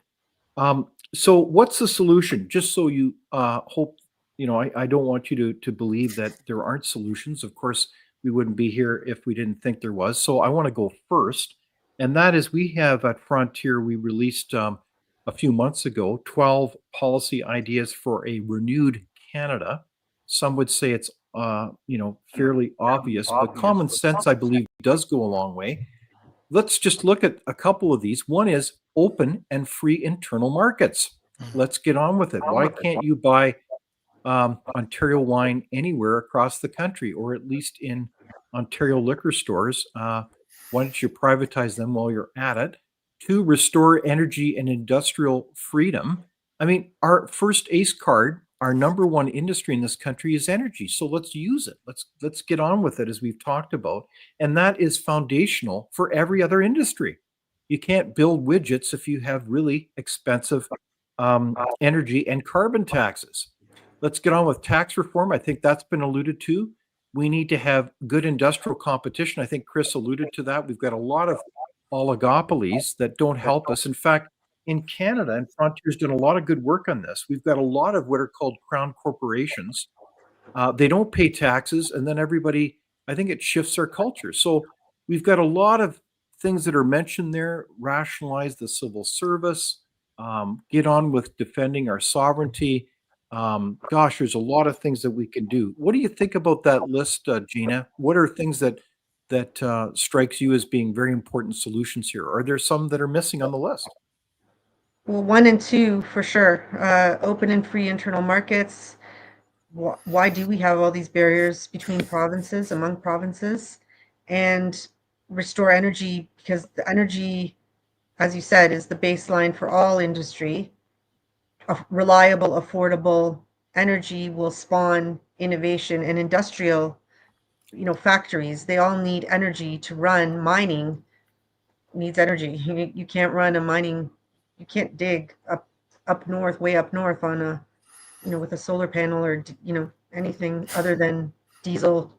So what's the solution? Just so you hope, I don't want you to believe that there aren't solutions. Of course, we wouldn't be here if we didn't think there was. So I want to go first. And that is we have at Frontier, we released a few months ago 12 policy ideas for a renewed Canada. Some would say it's fairly obvious, but common sense, I believe, does go a long way. Let's just look at a couple of these. One is open and free internal markets. Let's get on with it. Why can't you buy Ontario wine anywhere across the country, or at least in Ontario liquor stores? Why don't you privatize them while you're at it? Two, restore energy and industrial freedom. I mean, our first ACE card, our number one industry in this country is energy. So let's use it. Let's get on with it, as we've talked about. And that is foundational for every other industry. You can't build widgets if you have really expensive energy and carbon taxes. Let's get on with tax reform. I think that's been alluded to. We need to have good industrial competition. I think Chris alluded to that. We've got a lot of oligopolies that don't help us. In fact, in Canada, and Frontier's done a lot of good work on this, we've got a lot of what are called crown corporations. They don't pay taxes, and then everybody, I think it shifts our culture. So we've got a lot of things that are mentioned there. Rationalize the civil service, get on with defending our sovereignty. Gosh, there's a lot of things that we can do. What do you think about that list, Gina? What are things that strikes you as being very important solutions here? Are there some that are missing on the list? Well, 1 and 2 for sure. Open and free internal markets. Why do we have all these barriers between provinces, among provinces? And restore energy, because the energy, as you said, is the baseline for all industry. Reliable, affordable energy will spawn innovation, and industrial, factories, they all need energy to run. Mining needs energy. You can't run a mining, you can't dig up north, way up north on a, with a solar panel or, anything other than diesel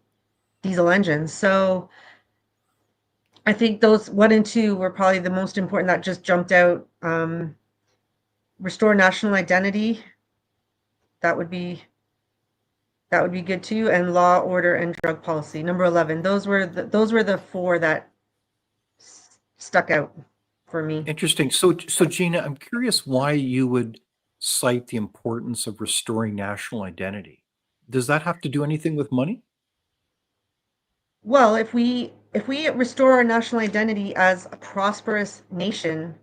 engines. So I think those 1 and 2 were probably the most important that just jumped out. Restore national identity. That would be good too. And law, order, and drug policy. Number 11. Those were the 4 that stuck out for me. Interesting. So Gina, I'm curious why you would cite the importance of restoring national identity. Does that have to do anything with money? Well, if we restore our national identity as a prosperous nation,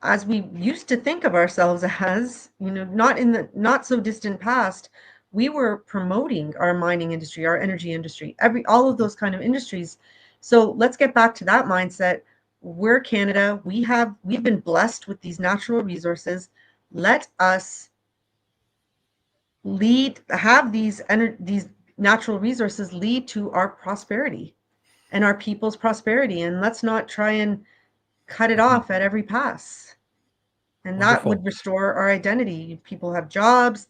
as we used to think of ourselves as, not in the not so distant past, we were promoting our mining industry, our energy industry, all of those kind of industries. So let's get back to that mindset. We're Canada. We've been blessed with these natural resources. Let us have these natural resources lead to our prosperity and our people's prosperity. And let's not try and cut it off at every pass. And that Wonderful. would restore our identity. People have jobs.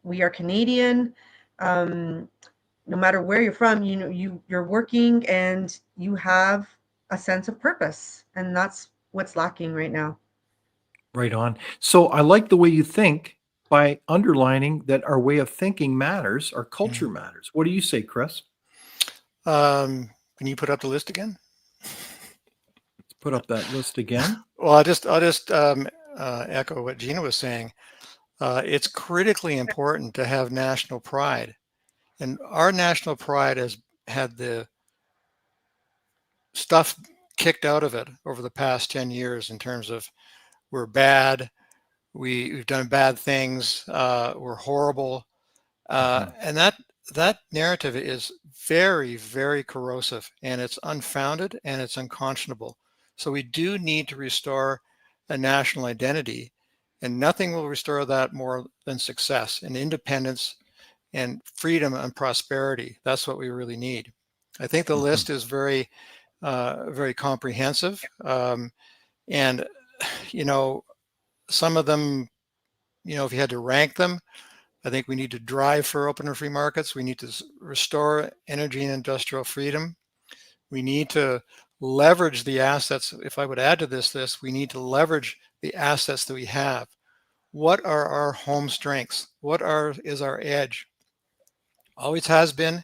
We are Canadian. No matter where you're from, you're working and you have a sense of purpose. And that's what's lacking right now. Right on. So I like the way you think by underlining that our way of thinking matters, our culture matters. What do you say, Chris? Can you put up the list again? Let's put up that list again. Well, I'll just echo what Gina was saying. It's critically important to have national pride, and our national pride has had the stuff kicked out of it over the past 10 years in terms of we're bad, we've done bad things, we're horrible, and that narrative is very, very corrosive, and it's unfounded and it's unconscionable. So we do need to restore a national identity, and nothing will restore that more than success and independence and freedom and prosperity. That's what we really need. I think the list is very, very comprehensive, and some of them, if you had to rank them, I think we need to drive for open and free markets. We need to restore energy and industrial freedom. We need to leverage the assets. If I would add to this list, we need to leverage the assets that we have. What are our home strengths? Is our edge? Always has been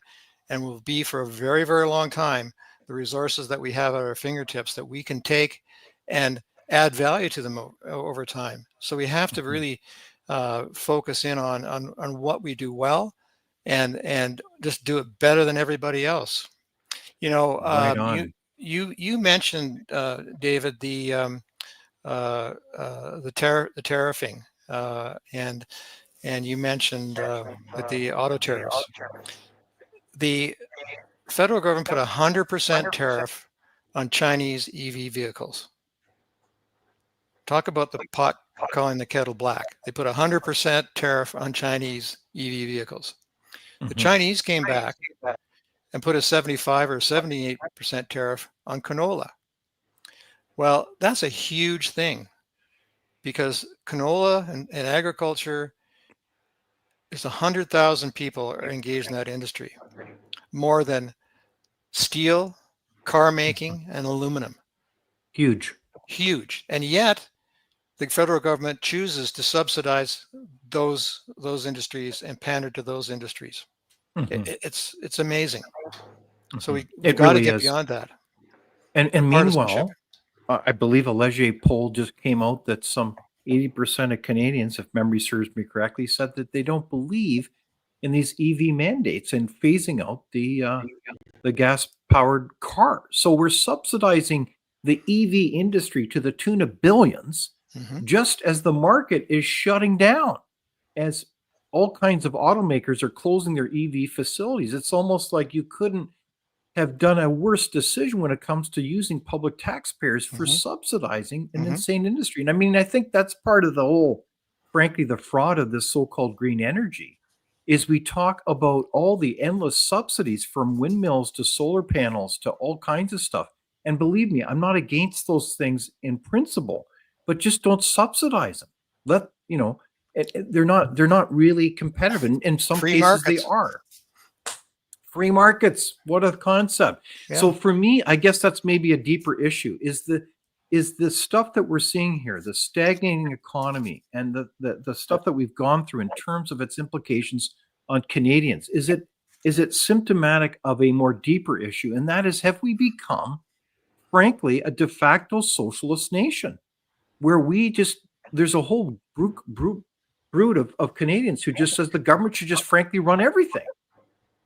and will be for a very, very long time. the resources that we have at our fingertips that we can take and add value to them over time. So we have to really focus in on what we do well, and just do it better than everybody else. You know, Right on. you mentioned, David, the tariffing, and you mentioned with the auto tariffs. The federal government put 100% tariff on Chinese EV vehicles. Talk about the pot calling the kettle black. They put 100% tariff on Chinese EV vehicles. The Chinese came back and put a 75 or 78% tariff on canola. Well, that's a huge thing, because canola and agriculture is 100,000 people are engaged in that industry, more than steel, car making, and aluminum. Huge. Huge. And yet the federal government chooses to subsidize those industries and pander to those industries. It's amazing. So we've It got to really get is. beyond that. And Partisanship. meanwhile, I believe a Leger poll just came out that some 80% of Canadians, if memory serves me correctly, said that they don't believe in these EV mandates and phasing out the gas-powered car. So we're subsidizing the EV industry to the tune of billions, just as the market is shutting down, as all kinds of automakers are closing their EV facilities. It's almost like you couldn't have done a worse decision when it comes to using public taxpayers for subsidizing an insane industry. And I mean, I think that's part of the whole, frankly, the fraud of this so-called green energy, is we talk about all the endless subsidies from windmills to solar panels to all kinds of stuff. And believe me, I'm not against those things in principle, but just don't subsidize them. Let, you know, they're not really competitive. In some Free cases, markets. they are. Free markets, what a concept. Yeah. So for me, I guess that's maybe a deeper issue, is the stuff that we're seeing here, the stagnating economy and the stuff that we've gone through in terms of its implications on Canadians. Is it symptomatic of a more deeper issue? And that is, have we become, frankly, a de facto socialist nation where there's a whole brood of Canadians who just says the government should just frankly run everything.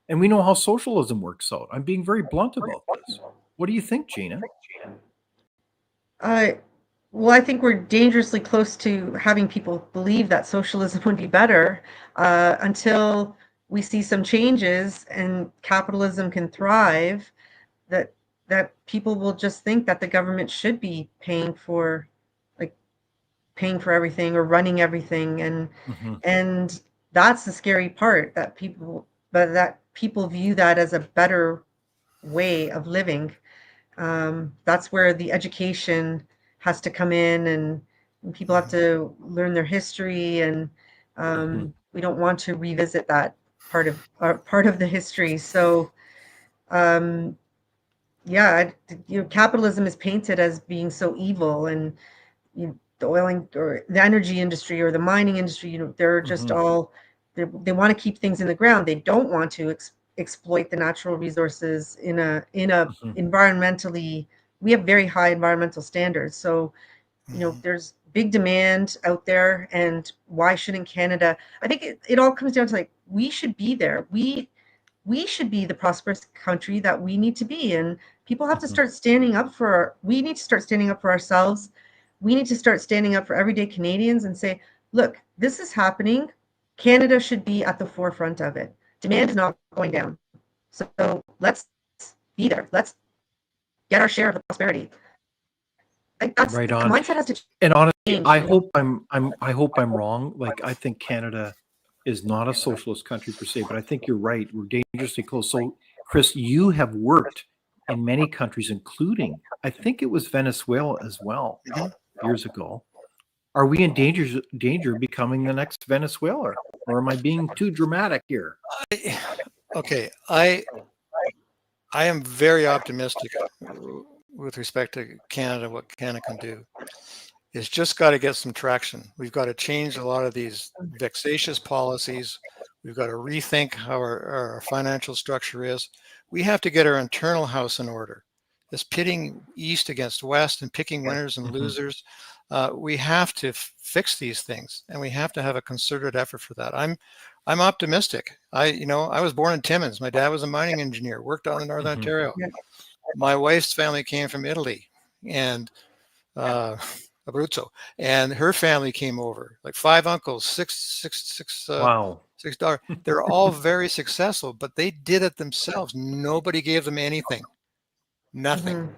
And we know how socialism works out. I'm being very blunt about this. What do you think, Gina? Well, I think we're dangerously close to having people believe that socialism would be better until we see some changes and capitalism can thrive. That people will just think that the government should be paying for everything or running everything, and that's the scary part, that people view that as a better way of living. That's where the education has to come in, and people have to learn their history, and we don't want to revisit that part of the history. So capitalism is painted as being so evil, and the oil or the energy industry or the mining industry, they're just all, they want to keep things in the ground. They don't want to exploit the natural resources in a environmentally. We have very high environmental standards, so there's big demand out there. And why shouldn't Canada? I think it all comes down to, we should be there. We should be the prosperous country that we need to be, and people have to start standing up we need to start standing up for ourselves. We need to start standing up for everyday Canadians and say, look, this is happening. Canada should be at the forefront of it. Demand is not going down. So let's be there. Let's get our share of the prosperity. That's right the on. mindset has to change. And honestly, I hope I'm wrong. I think Canada is not a socialist country per se, but I think you're right. We're dangerously close. So, Chris, you have worked in many countries, including, I think it was Venezuela as well, years ago. Are we in danger of becoming the next Venezuela, or am I being too dramatic here? Okay, I am very optimistic with respect to Canada. What Canada can do, it's just got to get some traction. We've got to change a lot of these vexatious policies. We've got to rethink how our financial structure is. We have to get our internal house in order. this pitting East against West and picking winners and losers. We have to fix these things, and we have to have a concerted effort for that. I'm optimistic. I was born in Timmins. My dad was a mining engineer, worked out in Northern Ontario. Yeah. My wife's family came from Italy, and Abruzzo, and her family came over, like 5 uncles, Wow. $6. They're all very successful, but they did it themselves. Nobody gave them anything, nothing. Mhm.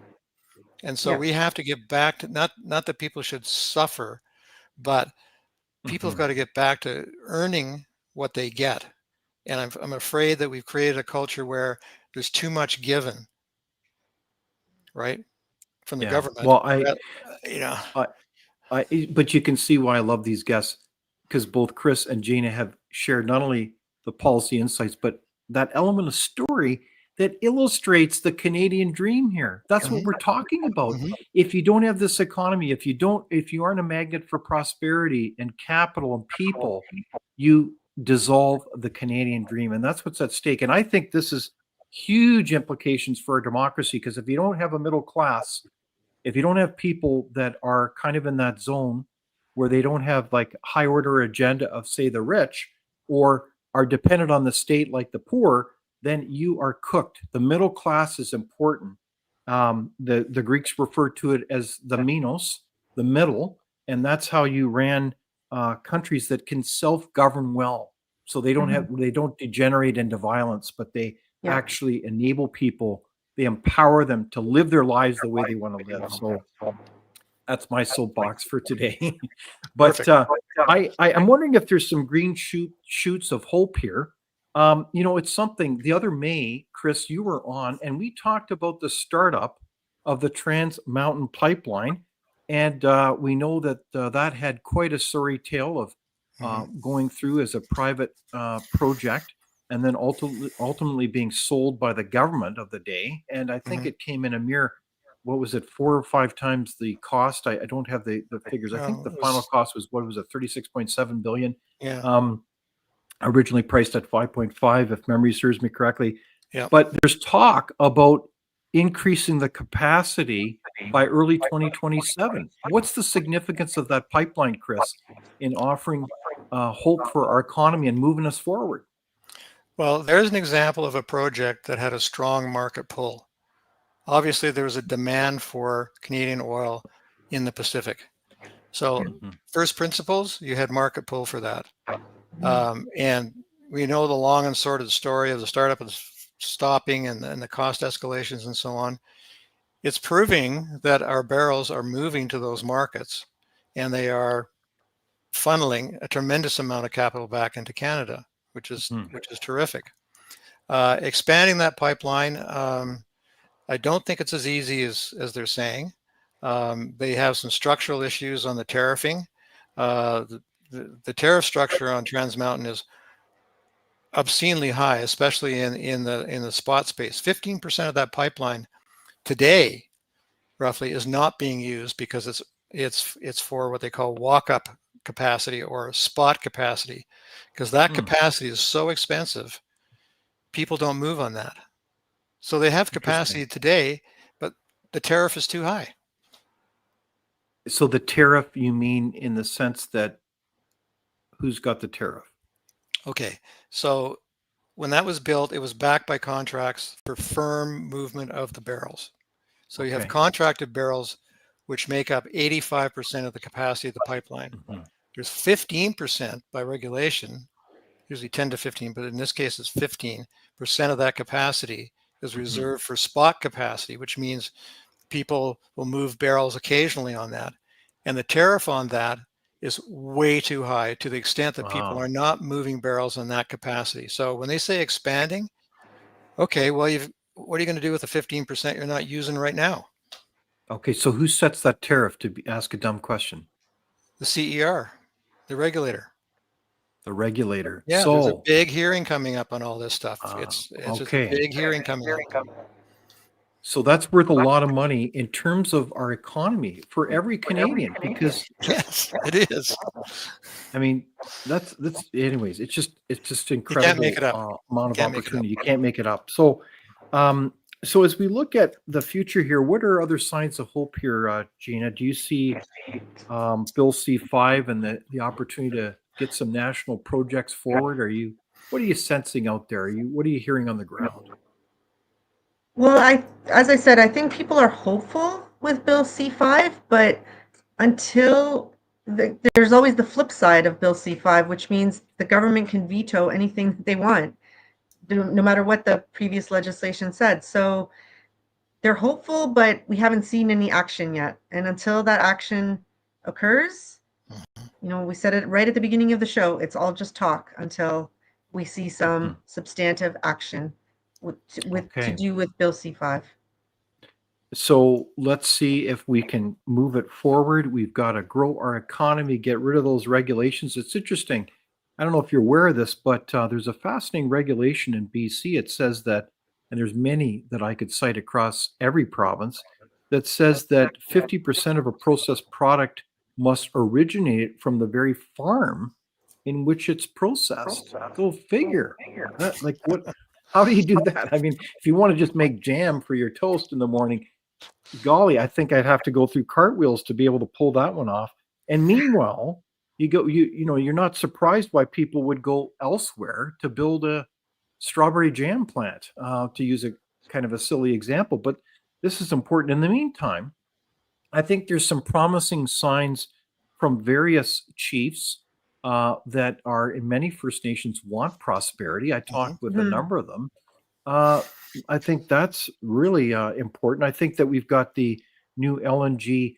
And so Yeah. we have to get back to not that people should suffer, but people have got to get back to earning what they get. And I'm afraid that we've created a culture where there's too much given, right, from the Yeah. government. Well, You know, but you can see why I love these guests, because both Chris and Gina have shared not only the policy insights, but that element of story that illustrates the Canadian dream here. That's what we're talking about. Mhm. If you don't have this economy, if you aren't a magnet for prosperity and capital and people, you dissolve the Canadian dream. And that's what's at stake. And I think this is huge implications for our democracy, because if you don't have a middle class, if you don't have people that are kind of in that zone where they don't have like high order agenda of, say, the rich, or are dependent on the state like the poor, then you are cooked. The middle class is important. The Greeks referred to it as the minos, the middle, and that's how you ran countries that can self-govern well. So they don't degenerate into violence, but they Yeah. actually enable people, they empower them to live their lives the way they want to live. So that's my soapbox for today. But Perfect. I'm wondering if there's some green shoots of hope here. It's something the other May, Chris, you were on, and we talked about the startup of the Trans Mountain Pipeline. And we know that that had quite a sorry tale of going through as a private project, and then ultimately being sold by the government of the day. And I think Mhm. it came in a mere, what was it, 4 or 5 times the cost? I don't have the figures. I think Well, the it final was, cost was, what was it, 36.7 billion? yeah, Um, Originally priced at 5.5, if memory serves me correctly. yeah. But there's talk about increasing the capacity by early 2027. What's the significance of that pipeline, Chris, in offering hope for our economy and moving us forward? Well, there's an example of a project that had a strong market pull. Obviously, there was a demand for Canadian oil in the Pacific. So, Mhm. first principles, you had market pull for that. And we know the long and sordid story of the startup of stopping and the cost escalations and so on. It's proving that our barrels are moving to those markets, and they are funneling a tremendous amount of capital back into Canada, which is terrific. Expanding that pipeline, I don't think it's as easy as they're saying. They have some structural issues on the tariffing. The tariff structure on Trans Mountain is obscenely high, especially in the spot space. 15% of that pipeline today, roughly, is not being used because it's for what they call walk-up capacity or spot capacity, because that capacity is so expensive, people don't move on that. So they have capacity Interesting. today, but the tariff is too high. So the tariff, you mean in the sense that who's got the tariff? Okay, so when that was built, it was backed by contracts for firm movement of the barrels. So you have Okay. contracted barrels, which make up 85% of the capacity of the pipeline. Mhm. There's 15% by regulation, usually 10 to 15, but in this case it's 15% of that capacity is reserved for spot capacity, which means people will move barrels occasionally on that. And the tariff on that is way too high, to the extent that people Wow. are not moving barrels on that capacity. So when they say expanding, okay, well, what are you going to do with the 15% you're not using right now? Okay, so who sets that tariff, to ask a dumb question? The CER, the regulator. The regulator. Yeah, there's a So, big hearing coming up on all this stuff. It's just a okay. big hearing coming up. So that's worth a lot of money in terms of our economy for every Canadian, because Yes, it is. I mean, that's anyways, it's just You can't make incredible it up. amount You of can't make it up. opportunity. You can't make it up. So, So as we look at the future here, what are other signs of hope here, Gina? Do you see Bill C5 and the opportunity to get some national projects forward? What are you sensing out there? What are you hearing on the ground? Well, as I said, I think people are hopeful with Bill C5, but until there's always the flip side of Bill C5, which means the government can veto anything that they want, no matter what the previous legislation said. So they're hopeful, but we haven't seen any action yet. And until that action occurs, we said it right at the beginning of the show, it's all just talk until we see some substantive action to do with Bill C5. So let's see if we can move it forward. We've got to grow our economy, get rid of those regulations. It's interesting. I don't know if you're aware of this, but there's a fascinating regulation in BC. It says that, and there's many that I could cite across every province, that says that 50% of a processed product must originate from the very farm in which it's processed. Go figure. Like what? How do you do that? I mean, if you want to just make jam for your toast in the morning, golly, I think I'd have to go through cartwheels to be able to pull that one off. And meanwhile, you're not surprised why people would go elsewhere to build a strawberry jam plant, to use a kind of a silly example. But this is important. In the meantime, I think there's some promising signs from various chiefs that are in many First Nations want prosperity. I talked with a number of them. I think that's really important. I think that we've got the new LNG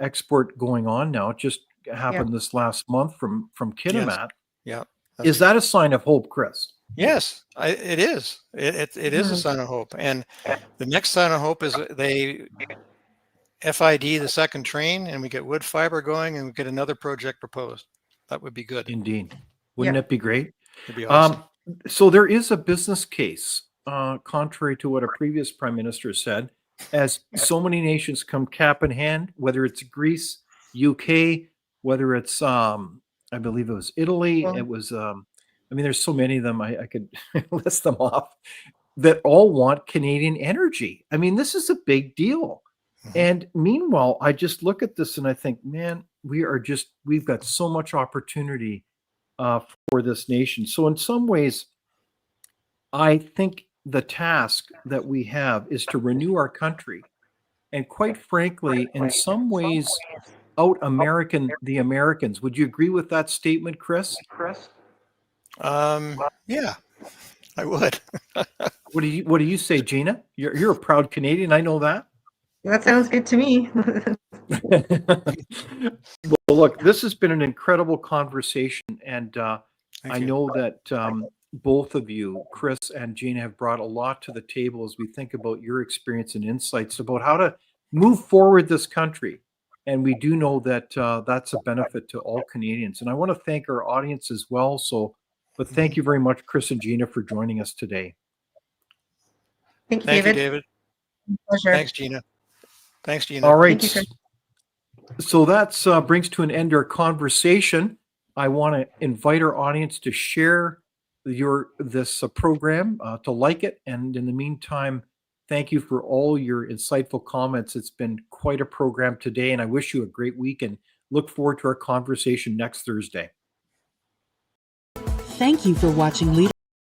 export going on now. It just happened this last month from Kitimat. Yeah. Is that a sign of hope, Chris? Yes, it is. It is a sign of hope. And the next sign of hope is they FID the second train and we get wood fiber going and we get another project proposed. That would be good. Indeed. Wouldn't it be great? It'd be awesome. So there is a business case, contrary to what a previous prime minister said, as so many nations come cap in hand, whether it's Greece, UK, whether it's, I believe it was Italy, it was, there's so many of them, I could list them off, that all want Canadian energy. I mean, this is a big deal. And meanwhile, I just look at this and I think, man, we've got so much opportunity for this nation. So in some ways, I think the task that we have is to renew our country. And quite frankly, in some ways, out-American the Americans. Would you agree with that statement, Chris? Yeah, I would. What do you say, Gina? You're a proud Canadian. I know that. That sounds good to me. Well, look, this has been an incredible conversation, and I know that both of you, Chris and Gina, have brought a lot to the table as we think about your experience and insights about how to move forward this country. And we do know that that's a benefit to all Canadians. And I want to thank our audience as well. But thank you very much, Chris and Gina, for joining us today. Thank you, Thank David. you, David. Pleasure. Thanks, Gina. Thanks, Gina. All right. Thank you, So that brings to an end our conversation. I want to invite our audience to share this program, to like it. And in the meantime, thank you for all your insightful comments. It's been quite a program today, and I wish you a great week and look forward to our conversation next Thursday. Thank you for watching Leader